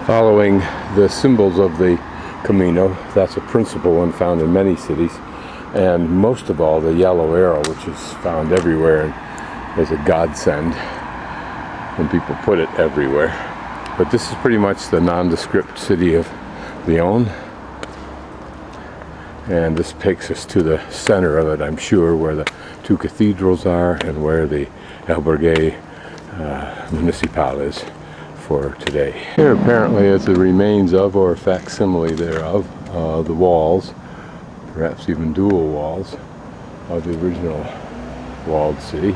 Following the symbols of the Camino, that's a principal one found in many cities, and most of all the yellow arrow, which is found everywhere and is a godsend when people put it everywhere. But this is pretty much the nondescript city of Leon, and this takes us to the center of it, I'm sure, where the two cathedrals are and where the albergue municipal is for today. Here apparently is the remains of, or facsimile thereof, the walls, perhaps even dual walls, of the original walled city.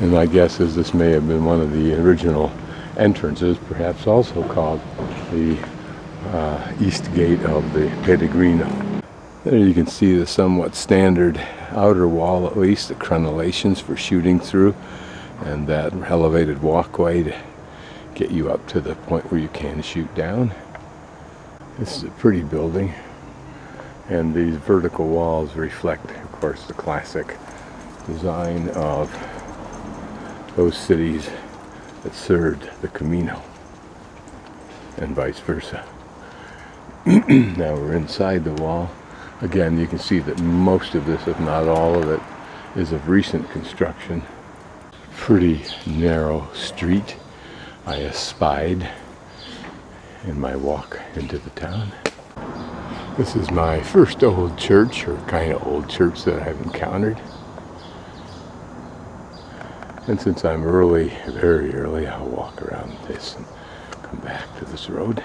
And my guess is this may have been one of the original entrances, perhaps also called the east gate of the Pellegrino. There you can see the somewhat standard outer wall, at least, the crenellations for shooting through, and that elevated walkway to get you up to the point where you can shoot down. This is a pretty building, and these vertical walls reflect, of course, the classic design of those cities that served the Camino, and vice versa. Now we're inside the wall. Again, you can see that most of this, if not all of it, is of recent construction. Pretty narrow street I espied in my walk into the town. This is my first old church, or kind of old church, that I've encountered. And since I'm early, very early, I'll walk around this and come back to this road.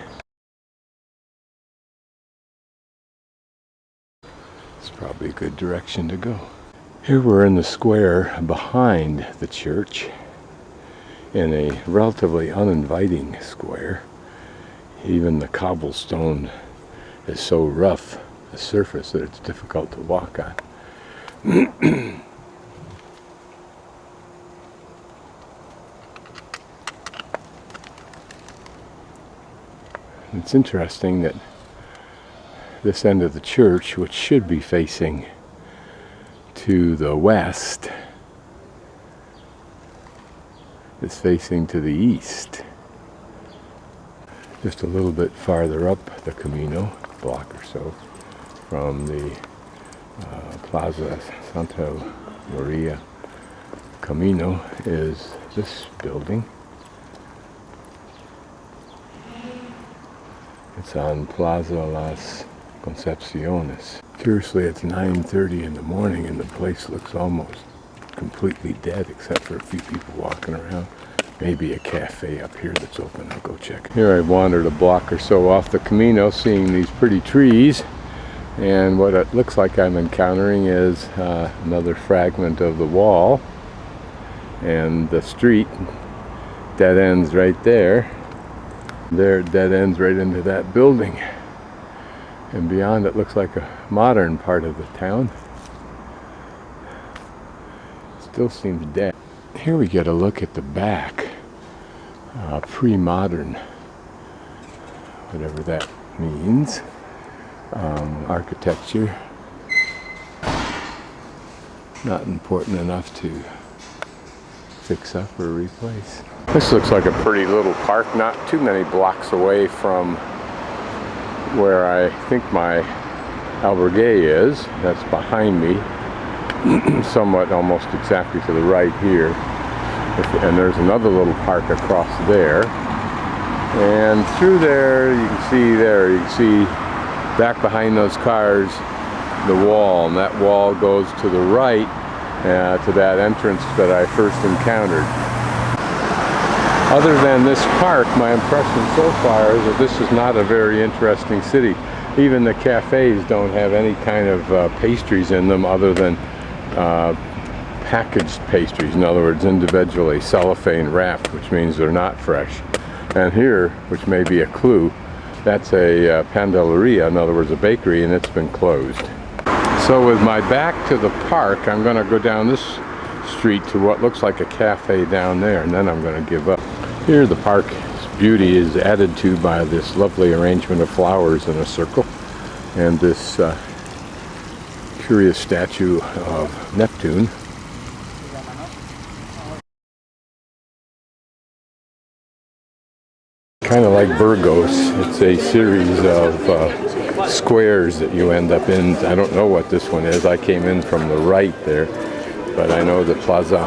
It's probably a good direction to go. Here we're in the square behind the church, in a relatively uninviting square. Even the cobblestone is so rough a surface that it's difficult to walk on. It's interesting that this end of the church, which should be facing to the west, is facing to the east. Just a little bit farther up the Camino, a block or so, from the Plaza Santa Maria Camino, is this building. It's on Plaza Las Concepciones. Curiously, it's 9:30 in the morning and the place looks almost completely dead, except for a few people walking around. Maybe a cafe up here that's open. I'll go check. Here I've wandered a block or so off the Camino, seeing these pretty trees, and what it looks like I'm encountering is another fragment of the wall, and the street dead ends right there. There it dead ends right into that building, and beyond it looks like a modern part of the town. Still seems dead. Here we get a look at the back, pre-modern, whatever that means, architecture. Not important enough to fix up or replace. This looks like a pretty little park, not too many blocks away from where I think my albergue is. That's behind me, somewhat almost exactly to the right here. And there's another little park across there. And through there, you can see back behind those cars, the wall, and that wall goes to the right to that entrance that I first encountered. Other than this park, my impression so far is that this is not a very interesting city. Even the cafes don't have any kind of pastries in them other than packaged pastries. In other words, individually cellophane wrapped, which means they're not fresh. And here, which may be a clue, that's a pandeleria, in other words a bakery, and it's been closed. So with my back to the park, I'm going to go down this street to what looks like a cafe down there, and then I'm going to give up. Here the park's beauty is added to by this lovely arrangement of flowers in a circle, and this curious statue of Neptune like Burgos. It's a series of squares that you end up in. I don't know what this one is. I came in from the right there, but I know the Plaza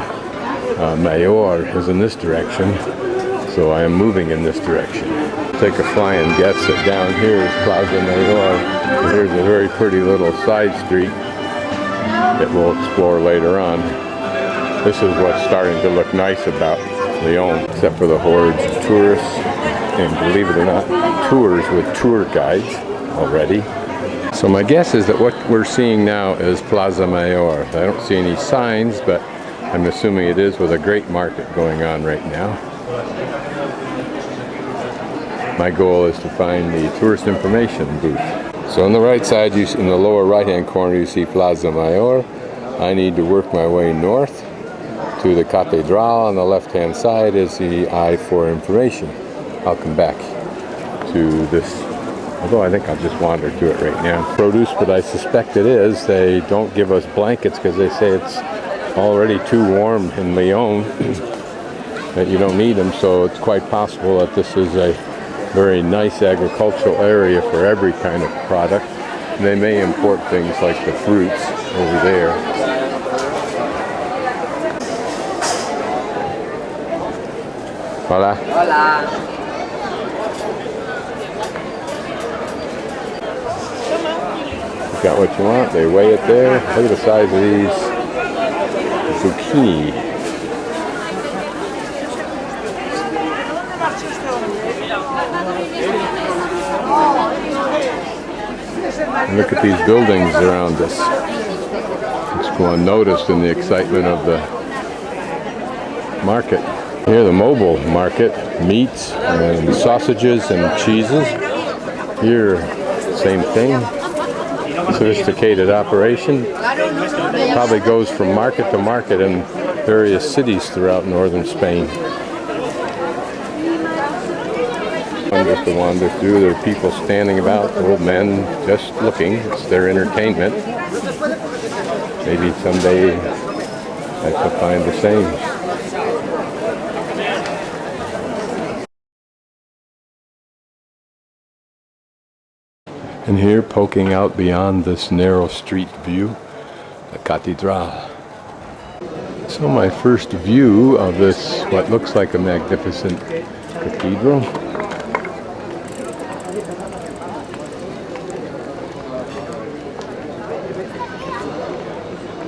Major is in this direction, so I am moving in this direction. Take a flying guess that down here is Plaza Major. Here's a very pretty little side street that we'll explore later on. This is what's starting to look nice about Leon, except for the hordes of tourists, and believe it or not, tours with tour guides already. So my guess is that what we're seeing now is Plaza Major. I don't see any signs, but I'm assuming it is, with a great market going on right now. My goal is to find the tourist information booth. So on the right side, in the lower right-hand corner, you see Plaza Major. I need to work my way north to the Cathedral. On the left-hand side is the eye for information. I'll come back to this, although I think I'll just wander to it right now. Produce, but I suspect it is. They don't give us blankets because they say it's already too warm in Leon that you don't need them, so it's quite possible that this is a very nice agricultural area for every kind of product. They may import things like the fruits over there. Hola. Hola. You got what you want, they weigh it there. Look at the size of these zucchini. And look at these buildings around us. Let's go unnoticed in the excitement of the market. Here, the mobile market, meats and sausages and cheeses. Here, same thing. Sophisticated operation. Probably goes from market to market in various cities throughout northern Spain. Just to wander through, there are people standing about, old men just looking. It's their entertainment. Maybe someday I shall find the same. And here, poking out beyond this narrow street view, the Cathedral. So my first view of this, what looks like a magnificent cathedral.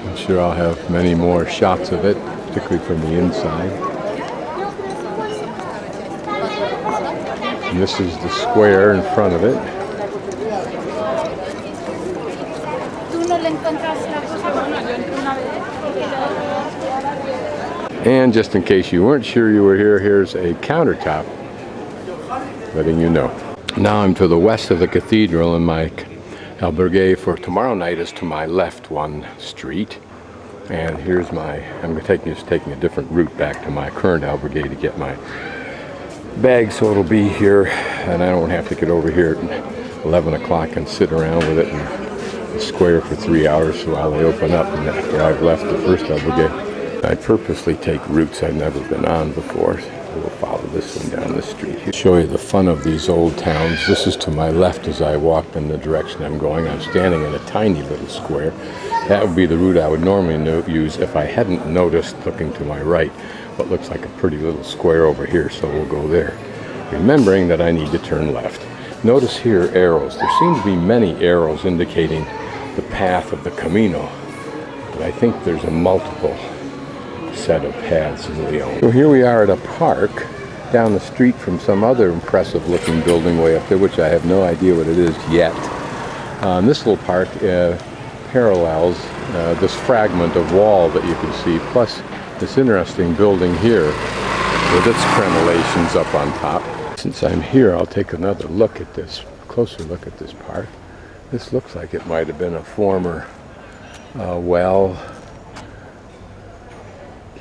I'm sure I'll have many more shots of it, particularly from the inside. And this is the square in front of it. And just in case you weren't sure you were here, here's a countertop letting you know. Now I'm to the west of the cathedral, and my albergue for tomorrow night is to my left one street. And here's my, I'm just taking a different route back to my current albergue to get my bag, so it'll be here, and I don't have to get over here at 11 o'clock and sit around with it in the square for 3 hours while they open up, and after I've left the first albergue. I purposely take routes I've never been on before. We'll follow this one down the street here. Show you the fun of these old towns. This is to my left as I walk in the direction I'm going. I'm standing in a tiny little square. That would be the route I would normally use if I hadn't noticed, looking to my right, what looks like a pretty little square over here, so we'll go there. Remembering that I need to turn left. Notice here arrows. There seem to be many arrows indicating the path of the Camino, but I think there's a multiple set of paths in Leon. So here we are at a park down the street from some other impressive looking building way up there, which I have no idea what it is yet. This little park parallels this fragment of wall that you can see, plus this interesting building here with its crenellations up on top. Since I'm here, I'll take another look at this, closer look at this park. This looks like it might have been a former well.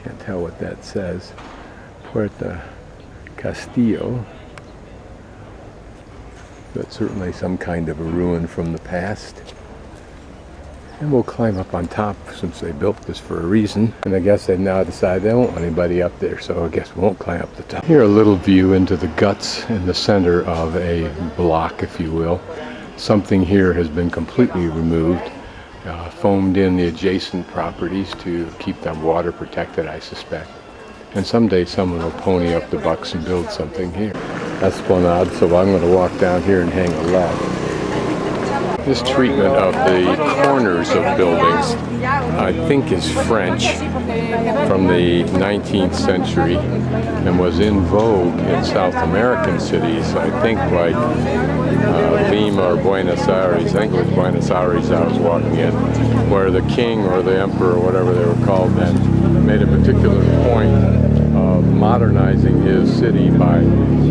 Can't tell what that says. Puerta Castillo. But certainly some kind of a ruin from the past. And we'll climb up on top since they built this for a reason. And I guess they've now decided they don't want anybody up there, so I guess we won't climb up the top. Here, a little view into the guts in the center of a block, if you will. Something here has been completely removed, foamed in the adjacent properties to keep them water protected, I suspect. And someday someone will pony up the bucks and build something here. Esplanade, so I'm going to walk down here and hang a left. This treatment of the corners of buildings, I think, is French from the 19th century and was in vogue in South American cities, I think, like Lima or Buenos Aires. I think it was Buenos Aires I was walking in, where the king or the emperor or whatever they were called then made a particular point of modernizing his city by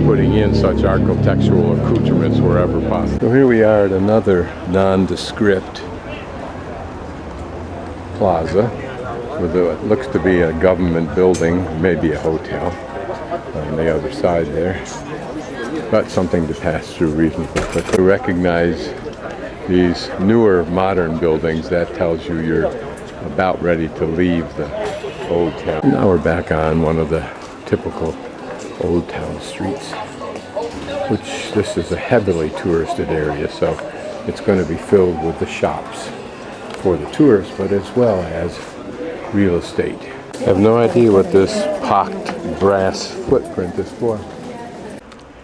putting in such architectural accoutrements wherever possible. So here we are at another nondescript plaza with what looks to be a government building, maybe a hotel on the other side there, but something to pass through reasonably quickly. To recognize these newer modern buildings, that tells you you're about ready to leave the old town. Now we're back on one of the typical old town streets, which this is a heavily touristed area, so it's going to be filled with the shops for the tourists, but as well as real estate. I have no idea what this pocked brass footprint is for.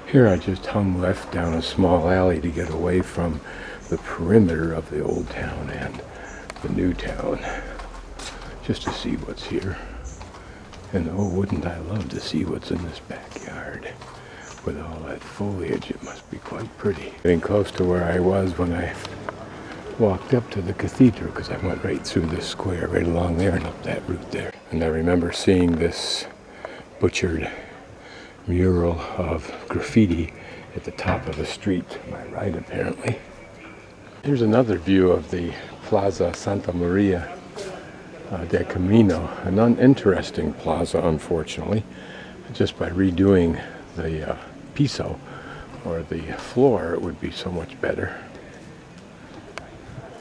Here I just hung left down a small alley to get away from the perimeter of the old town and the new town, just to see what's here. And oh, wouldn't I love to see what's in this backyard. With all that foliage, it must be quite pretty. Getting close to where I was when I walked up to the cathedral, because I went right through this square, right along there and up that route there. And I remember seeing this butchered mural of graffiti at the top of the street to my right, apparently. Here's another view of the Plaza Santa Maria de Camino, an uninteresting plaza, unfortunately. Just by redoing the piso, or the floor, it would be so much better.